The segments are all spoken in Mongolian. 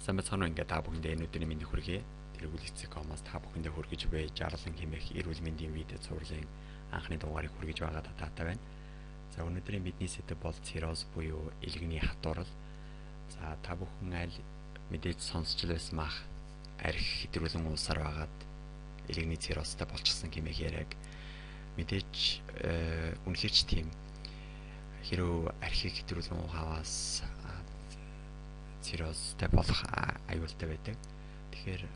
Сайн бацхан ингээд та бүхэндээ өнөөдрийн мэндийг хүргэе. Тэргүүлэгцээ.com-аас та бүхэндээ хүргэж буй жарлан хэмээх эрүүл мэндийн видео цувралын анхны дугаарыг хүргэж байгаа таатай байна. За өнөөдрийн бидний сэдэв бол цирроз буюу элэгний хатуурал. За та бүхэн аль мэдээж сонсч байсан мах архи хэтрүүлэн уусаар байгаад элэгний циррозтай болчихсон хэмээх яриаг мэдээж үнэхээр ч тийм хэрв архийг хэтрүүлэн уухаваас циррозтай болох аюултай байдаг. Тэгэхээр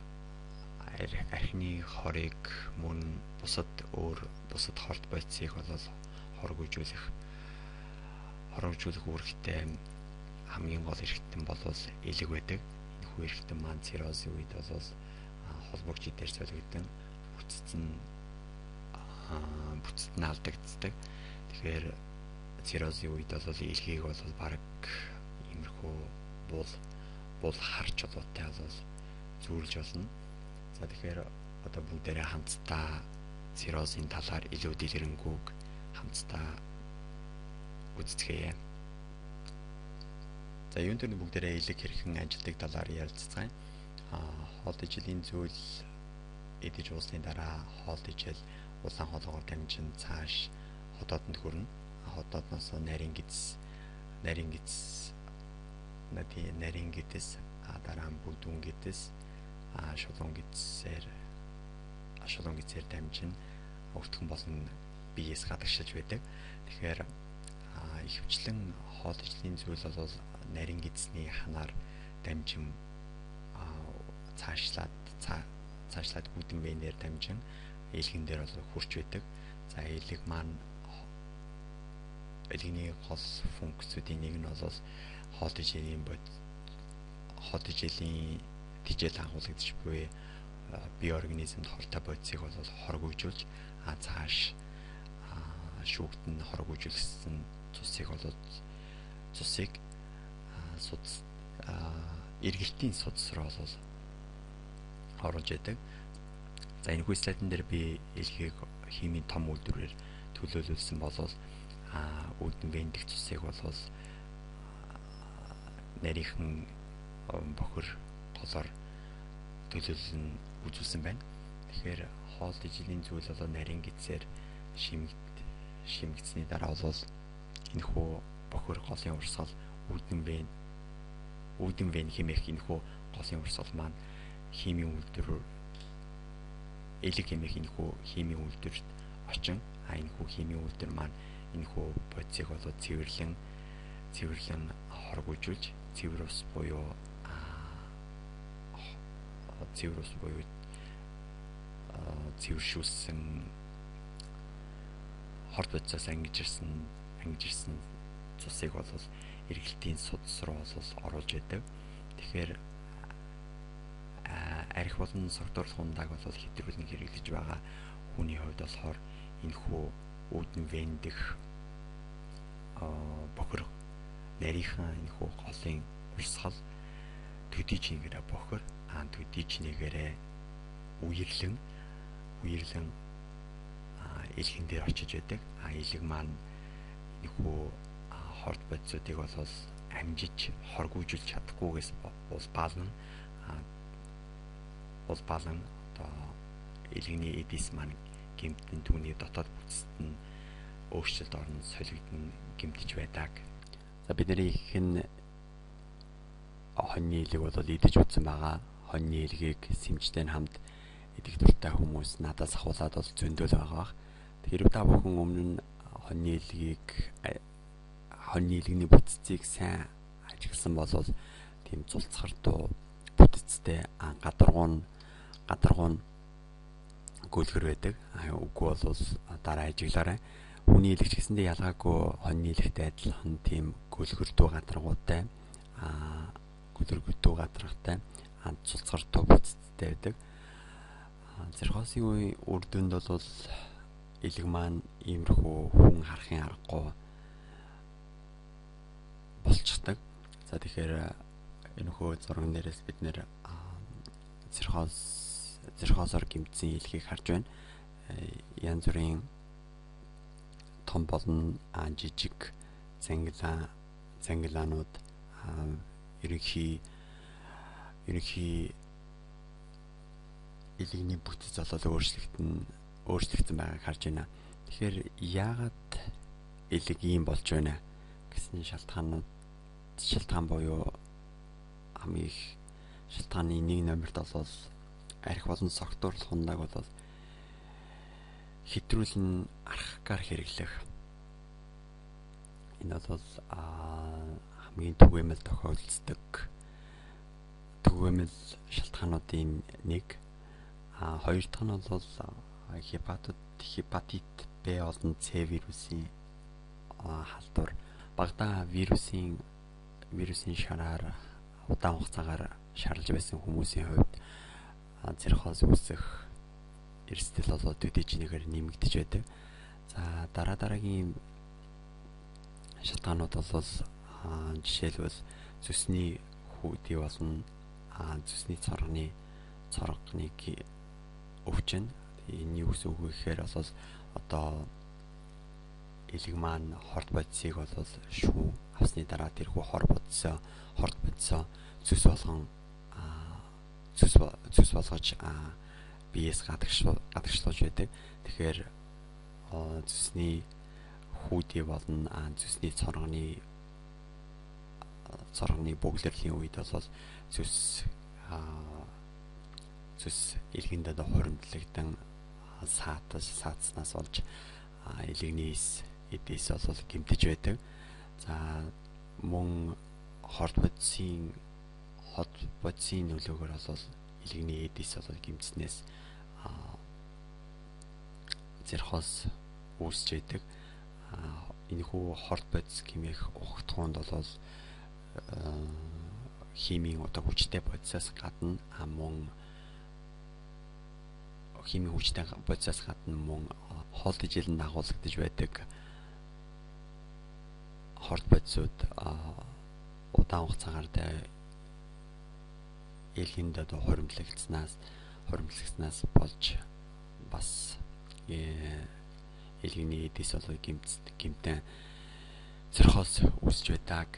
архины хорыг мөн бусад хорт бодисыг бол хоргожүүлэх үүрэгтэй хамгийн гол эрхтэн бол элэг байдаг. Энэхүү эрхтэн маань циррозын үед бол холбогч дээр солигдсон бүцэд нь алдагддаг. Тэгэхээр циррозын үед бол элгийг бол бараг иймэрхүү бол харч болоотой бол зүүрлж болно. За тэгэхээр одоо бүгдээрээ хамтдаа циррозын талаар илүү дэлгэрэнгүй хамтдаа үздэцгээе. За юунд тэр бүгдээрээ элэг хэрхэн ажилтдаг талаар ярилцгаая. Хоол ижилийн зүйл идэж уусны дараа хоол ижил улаан хоолгоор дамжин цааш хотоодонд хүрнэ. Хотоодноос нарийн гидс дараа нь бүдүүн гидс шулуун гидсээр дамжин өвтгөн болон биеэс гадагшилж байдаг. Тэгэхээр ихэвчлэн хоол ижлийн зүйл бол нарийн гидсний ханаар дамжин цаашлаад бүдүүн венээр дамжин элгэн дээр бол хурч байдаг. За элэг маань элэгний гол функцүүдийн нэг нь бол хоол ижилийн тижэл агуулгадж буй бие организмд хортой бодисыг бол хоргожуулж цааш шүүгт нь хоргожуулсан цусыг эргэлтийн судас руу бол оруулж яадаг. За энэ слайдн дээр би элгийг химийн том үйлдвэрээр төлөөлүүлсэн бол үүдэн вендих цусыг бол нарийнхан бохор голоор үзүүлсэн байна. Тэгэхээр хоол ижилийн зүйл бол нарийн гидсээр шимэгдсэний дараа бол энэхүү бохор голын урсгал үүдэн вен хэмээх энэхүү голын урсгал маань химийн үйлдвэр элэг хэмээх энэхүү химийн үйлдвэрт очин энэхүү химийн үйлдвэр маань энэхүү бодисыг бол цэвэрлэн хоргожуулж цэврус буюу цэвэршүүлсэн хорт бодисоос ангижирсан цусыг бол эргэлтийн судас руу оруулж яадаг. Тэгэхээр архи болон согтуурлах ундааг бол хэтрүүлэн хэрэглэж байгаа хүний хувьд болохоор энэхүү үүдэн вендих бохор нарийнхан энэхүү голын урсгал төдий чингэрэ бохор төдий чингэрэ үерлэн элхэн дээр очиж байдаг. Элэг маань энэхүү хорт бодисуудыг бол амжиж хоргожуулж чадахгүйгээс улбаалан одоо элэгний эдис маань гэмтэн түүний дотоод бүтэцэд нь өөрчлөлт орно солигдно гэмтэж байдаг. За бидний ихэнх хоньны элэг бол идэж үзсэн байгаа. Хоньны элгийг сэмжтэй хамт идэх дуртай хүмүүс надаас ахуулаад бол зөндөөл байгаа. Хэрвээ та бүхэн өмнө нь хоньны элэгний бүтэцийг сайн ажигласан бол тийм цулцгартуу бүтэцтэй гадаргуун гөлгөр байдаг. Үгүй бол дараа ажиглаарай. Хүний элэгч гэсэндээ ялгаагүй хоньны элэгтэй адилхан тийм гөлгөрдөө гадаргуутай цулцгартуу бүтэцтэй байдаг. Циррозын үр дүнд бол элэг маань иймэрхүү хүн харахын аргагүй болчихдог. За тэгэхээр энэхүү зурган дээрээс бид нэр циррозоор гэмтсэн элгийг харж байна. Янз бүрийн том болон жижиг зангилаанууд ерөнхий ерөнхий элегний бүтэц болол өөрчлөгдсөн байгааг харж байна. Тэгэхээр яагаад элэг ийм болж байна гэсэн шалтгаан буюу хамгийн их шалтгааны нэг номерт бол арх болон согтуурлах хундаг бол хэтрүүлэн архгаар хэрэглэх. Энэ бол хамгийн түгээмэл тохиолддог түгээмэл шалтгаануудын нэг. Хоёр дахь нь бол хепатит Б болон С вирусын халдвар. Багада вирусын шараар удаан хугацаагаар шарлаж байсан хүмүүсийн хувьд цирхоз үүсэх эрсдэл болоод төдийчнийгээр нэмэгдэж байдаг. За дараагийн шалтгаанууд бол жишээлбэл зүсний хүүдий болон зүсний цоргоныг өвчин. Энэ юу гэсэн үг вэ гэхээр бол одоо элэг маань хорт бодисыг бол шүүн авсны дараа тэрхүү хорт бодисоо зүс болгож биеэс гадагшлуулж байдаг. Тэгэхээр зүсний хүүдий болон зүсний цоргоны бөглөрлийн үед бол зүс элгэнд хуримтлагдан саацнаас болж элэгний эдээс бол гэмтэж байдаг. За мөн хорт бодисын нөлөөгөөр бол элэгний эдээс бол гэмтснээс цирхоз үүсэж байдаг. Энэхүү хорт бодис хэмээх ухагтхуунд бол химийн одоо хүчтэй бодисоос гадна мөн хоол тэжээлэнд дагуулагдж байдаг хорт бодисууд удаан хугацаагаар элгэнд одоо хуримтлагснаас болж бас элгэний эдээс бол гэмтэн цирхоз үүсэж байдаг.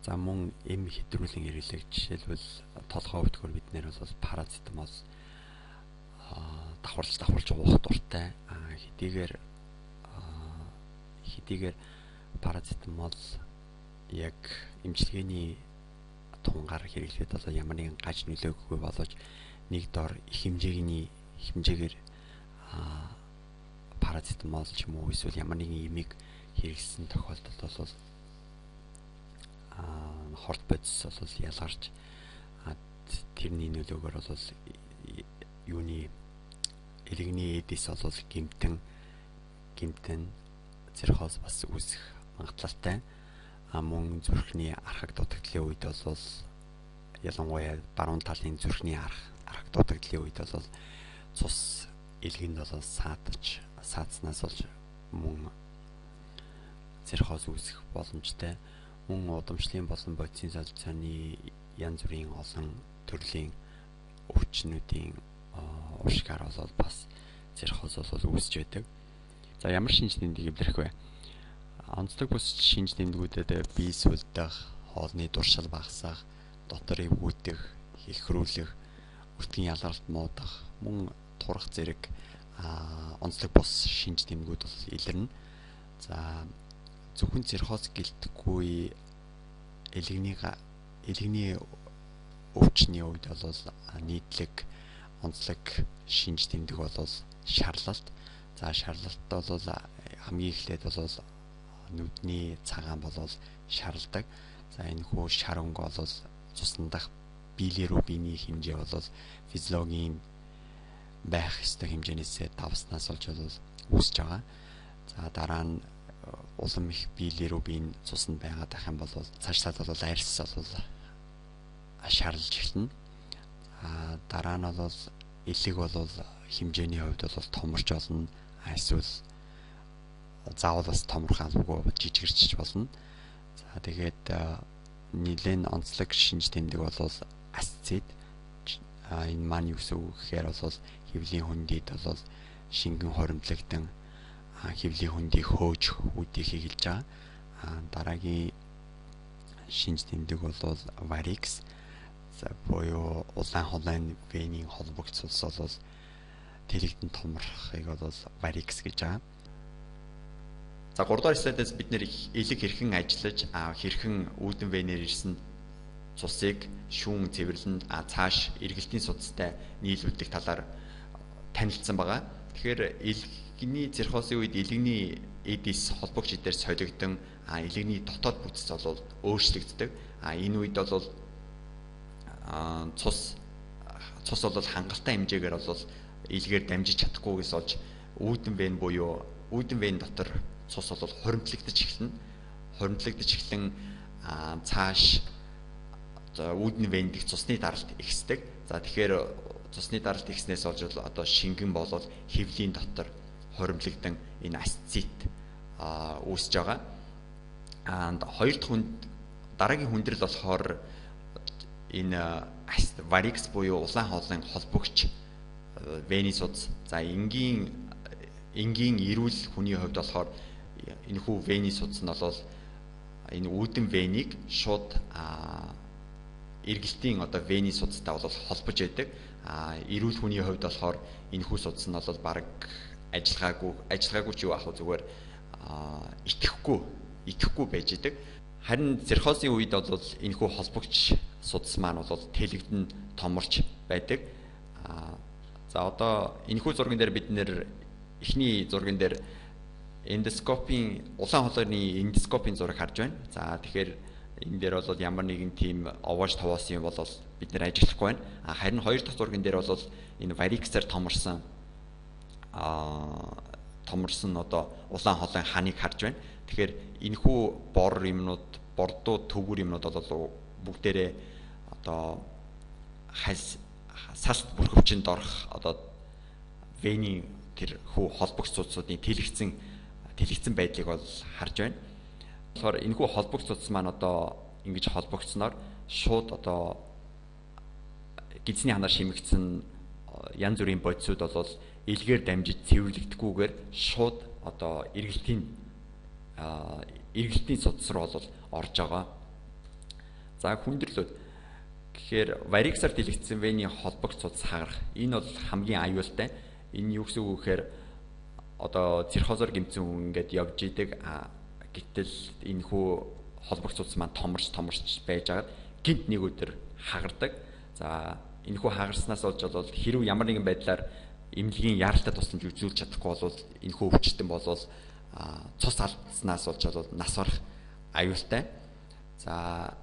За мөн эм хэтрүүлэн хэрэглэх жишээлбэл толгой өвдгөр бид нэр бол парацетамол давхарлаж уух дуртай. Хэдийгээр парацетамол яг эмчилгээний тунгаар хэрэглэхэд бол ямар нэгэн гаж нөлөөгүй боловч нэг дор их хэмжээгээр парацетамол ч юм уу эсвэл ямар нэгэн эмийг хэрэглэсэн тохиолдолд бол хорт бодис бол ялгарч тэрний нөлөөгөөр бол элэгний эдээс бол гэмтэн цирхоз бас үүсэх магадлалтай. Мөн зүрхний архаг дутагдлын үед бол ялангуяа баруун талын зүрхний архаг дутагдлын үед бол цус элгэнд бол саацнаас болж мөн цирхоз үүсэх боломжтой. Мөн удамшлын болон бодисын солилцооны янз бүрийн олон төрлийн өвчнүүдийн уршгаар бол бас цирхоз бол үүсэж байдаг. За ямар шинж тэмдэг эвлэрэх вэ? Онцлог бус шинж тэмдгүүдэд бие сүлдэх, хоолны дуршил багасах, дотор эвгүүтэх, хэлхрүүлэх, өртгийн ялгаралт муудах, мөн турах зэрэг онцлог бус шинж тэмдгүүд бол илэрнэ. За зөвхөн цирхоз гэлтэхгүй элэгний өвчний үед бол нийтлэг онцлог шинж тэмдэг бол шарлалт. За шарлалт бол хамгийн эхлээд бол нүдний цагаан бол шарладаг. За энэ хүү шар өнгө бол цуснадах билирубины хэмжээ бол физиологийн байх ёстой хэмжээнээс давснаас болж үүсэж байгаа. За дараа нь улам их билирубин цуснд байгаад ах юм бол цаашлаад бол арьс бол шарлаж эхэлнэ. Дараа нь бол элэг бол хэмжээний хувьд бол томорч болно. Эсвэл заавал бас томрох албагүй жижигэрч болно. За тэгээд нэлээд онцлог шинж тэмдэг бол асцит. Энэ маань юу гэсэн үг гэхээр бол хөвлийн хүндийд бол шингэн хоримтлагдсан хөвлийн хүндийг хөөж үүдийг хийлж байгаа. Дараагийн шинж тэмдэг бол varix. За буюу улаан холын венийн холбогц улс бол тэлэгдэн томрохыг бол Varix гэж байгаа. За 3 дугаар слайдаас бид нэр элэг хэрхэн ажиллаж хэрхэн үүдэн венээр ирсэн цусыг шүүн цэвэрлэн цааш эргэлтийн судастай нийлүүлэх талаар танилцсан байгаа. Тэгэхээр элэгний цирхосын үед элэгний эдис холбогч эдээр солигдсон элэгний дотоод бүтц бол өөрчлөгддөг. Энэ үед бол цус бол хангалттай хэмжээгээр бол элгээр дамжиж чадахгүйгээс олж үүдэн вен буюу үүдэн вен дотор цус бол хуримтлагдаж эхлэн цааш үүдэн вен дэх цусны даралт ихсдэг. За тэгэхээр цусны даралт ихснээс олж одоо шингэн болоод хэвлийн дотор хуримтлагдан энэ асцит үүсэж байгаа. Хоёр дахь дараагийн хүндрэл болохоор энэ Varix буюу улаан хоолын холбогч вений судас. За энгийн эрүүл хүний хувьд болохоор энэхүү вений судас нь бол энэ үүдэн венийг шууд эргэлтийн одоо вений судастай бол холбож байдаг. Эрүүл хүний хувьд болохоор энэхүү судас нь бол баг ажиллагаагүй ч юу аах вэ, зүгээр итгэхгүй байж идэг. Харин цирхосын үед бол энэхүү холбогч судас маань бол тэлэгдэн томорч байдаг. За одоо энэхүү зурган дээр бид нэр эхний зурган дээр эндоскопийн улаан хоолойны эндоскопийн зураг харж байна. За тэгэхээр энэ дээр бол ямар нэгэн тийм овоож товоосон юм бол бид нэр ажиглахгүй байна. Харин хоёр дахь зурган дээр бол энэ Varix-аар томорсон одоо улаан хоолойн ханыг харж байна. Тэгэхээр энэхүү бордуу төвгүр юмнууд бол бүгдээрээ одоо салт бүрхөвчөнд орох одоо вений тэр хүү холбогч судасуудын тэлэгцэн байдлыг бол харж байна. Тэгэхээр энэхүү холбогч судас маань одоо ингэж холбогдсноор шууд одоо гидсний ханаар шимэгдсэн янз бүрийн бодисууд бол элгээр дамжиж цэвэрлэгдэхгүйгээр шууд одоо эргэлтийн судас руу бол орж байгаа. За хүндрэлүүд гэхээр Varix-аар тэлэгдсэн вений холбогч судас хагарах. Энэ бол хамгийн аюултай. Энэ юу гэсэн үг вэ гэхээр одоо цирхозоор гэмтсэн хүн ингээд явж идэг. Гэтэл энэхүү холбогч судас маань томорч байж агаад гинт нэг өдөр хагардаг. За энэхүү хагарснаас болж бол хэрв ямар нэгэн байдлаар эмнэлгийн яаралтай тусламж үзүүлж чадахгүй бол энэхүү өвчтөн болвол цус алдснаас болж бол нас барах аюултай. За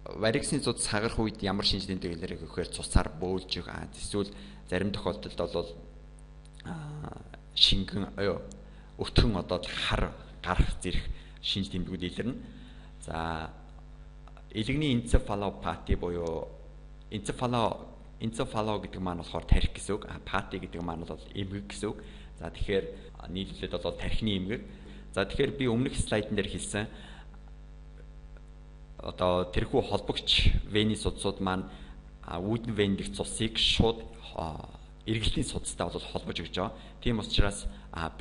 Varix-ийн судас хагарах үед ямар шинж тэмдэг гэхээр цусаар бөөлж эсвэл зарим тохиолдолд бол шингэн өтгөн одоо хар гарах зэрэг шинж тэмдгүүд илэрнэ. За элэгний энцефалопати буюу энцефало гэдэг маань болохоор тархи гэсэн үг, пати гэдэг маань бол эмгэг гэсэн үг. За тэгэхээр нийлүүлээд бол тархины эмгэг. За тэгэхээр би өмнөх слайдн дээр хэлсэн одоо тэрхүү холбогч вений судсууд маань үүдэн вен дэх цусыг шууд эргэлтийн судастай бол холбож өгч байгаа. Тийм учраас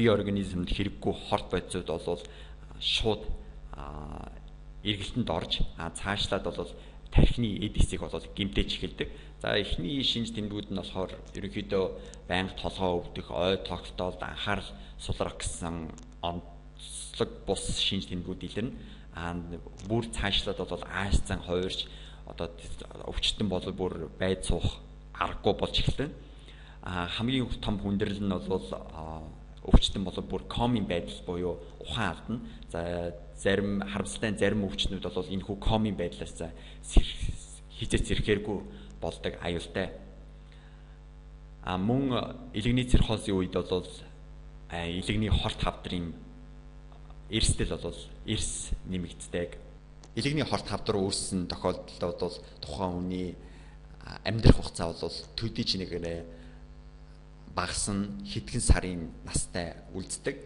бие организмд хэрэггүй хорт бодисууд бол шууд эргэлтэнд орж цаашлаад бол тархины эдисийг бол гэмтэж эхэлдэг. За эхний шинж тэмдгүүд нь болохоор ерөнхийдөө байнга толгоо өвдөх, ой тогтоолд анхаарал сулрах гэсэн онцлог бус шинж тэмдгүүд илэрнэ. Бүр цаашлаад бол аашцан хуурж одоо өвчтөн бол бүр байд суух аргагүй болж эхэлнэ. Хамгийн том хүндрэл нь бол өвчтөн бол бүр комын байдал буюу ухаан алдна. За зарим харамсалтай зарим өвчтнүүд бол энэхүү комын байдлаас хизээч зэрхээргүй болдог аюултай. Мөн элэгний цирхосын үед бол элэгний хорт хавдрын эрсдэл бол эрс нэмэгддэг. Элэгний хорт хавдар үүссэн тохиолдолд бол тухайн хүний амьдрах хугацаа бол төдийч нэгээрээ багасна, хэдхэн сарын настай үлддэг.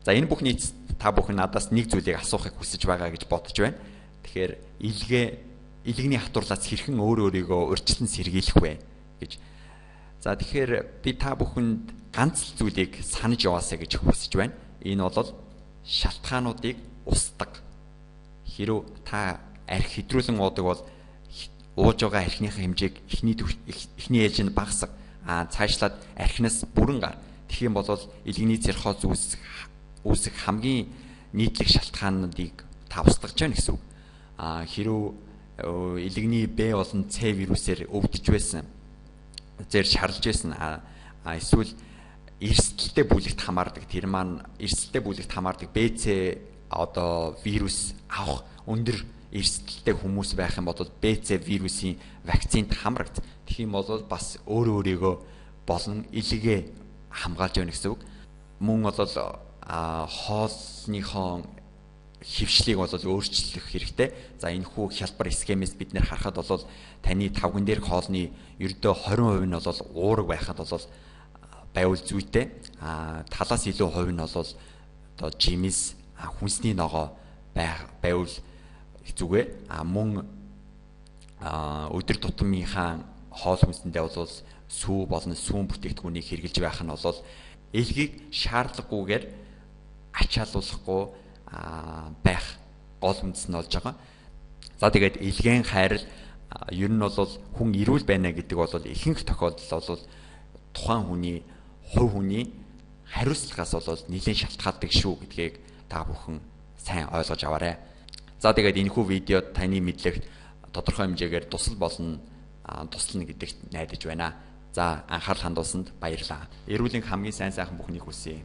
За энэ бүхний та бүхэн надаас нэг зүйлийг асуухыг хүсэж байгаа гэж бодож байна. Тэгэхээр элэгний хатуурлаас хэрхэн өөрийгөө урьдчилан сэргийлэх вэ гэж. За тэгэхээр би та бүхэнд ганц зүйлийг санаж яваасаа гэж хүсэж байна. Энэ бол шалтгаануудыг устдаг. Хэрв та арх хэдрүүлэн уудаг бол ууж байгаа архиныхаа хэмжээг эхний ээлжинд багасга. Цаашлаад архинаас бүрэн гар. Тэгэх юм бол илгэний цирхоз үүсэх хамгийн нийтлэг шалтгаануудыг та устгаж байна гэсэн үг. Хэрв илгэний Б болон С вирусээр өвдөж байсан, зэр шарлж байсан, эсвэл эрсдэлтэй бүлэгт хамаардаг, тэр маань эрсдэлтэй бүлэгт хамаардаг БЦ вирус авах өндөр эрсдэлтэй хүмүүс байх юм бол БЦ вирусын вакцинд хамрагд. Тэгэх юм бол бас өөрийгөө болон илгээ хамгаалж явна гэсэн үг. Мөн бол хоолныхоо хөвшлийг бол өөрчлөх хэрэгтэй. За энэ хүү хялбар схемээс бид нэр харахад бол таны тавган дээр хоолны ердөө 20% нь бол уураг байхад бол байвал зүйтэй. Талаас илүү хувь нь бол жимс хүнсний ногоо байвал зүгээ. Мөн өдөр тутмынхаа хоол хүнсэндээ бол сүү болон сүүн бүтээгдэхүүнийг хэрэгжилж байх нь бол элгийг шаардлагагүйгээр ачаалуулахгүй байх гол үндэс нь болж байгаа. За тэгээд илгээн хайрал ер нь бол хүн эрүүл байна гэдэг бол ихэнх тохиолдолд бол тухайн хүний хувь хүний хариуцлагаас бол нэлээд шалтгаалдаг шүү гэдгийг та бүхэн сайн ойлгож аваарай. За тэгээд энэхүү видеод таны мэдлэгт тодорхой хэмжээгээр тусал болно туслана гэдэгт найдаж байна. За анхаарал хандуулсанд баярлалаа. Эрүүлийн хамгийн сайн сайхан бүхнийг хүсье.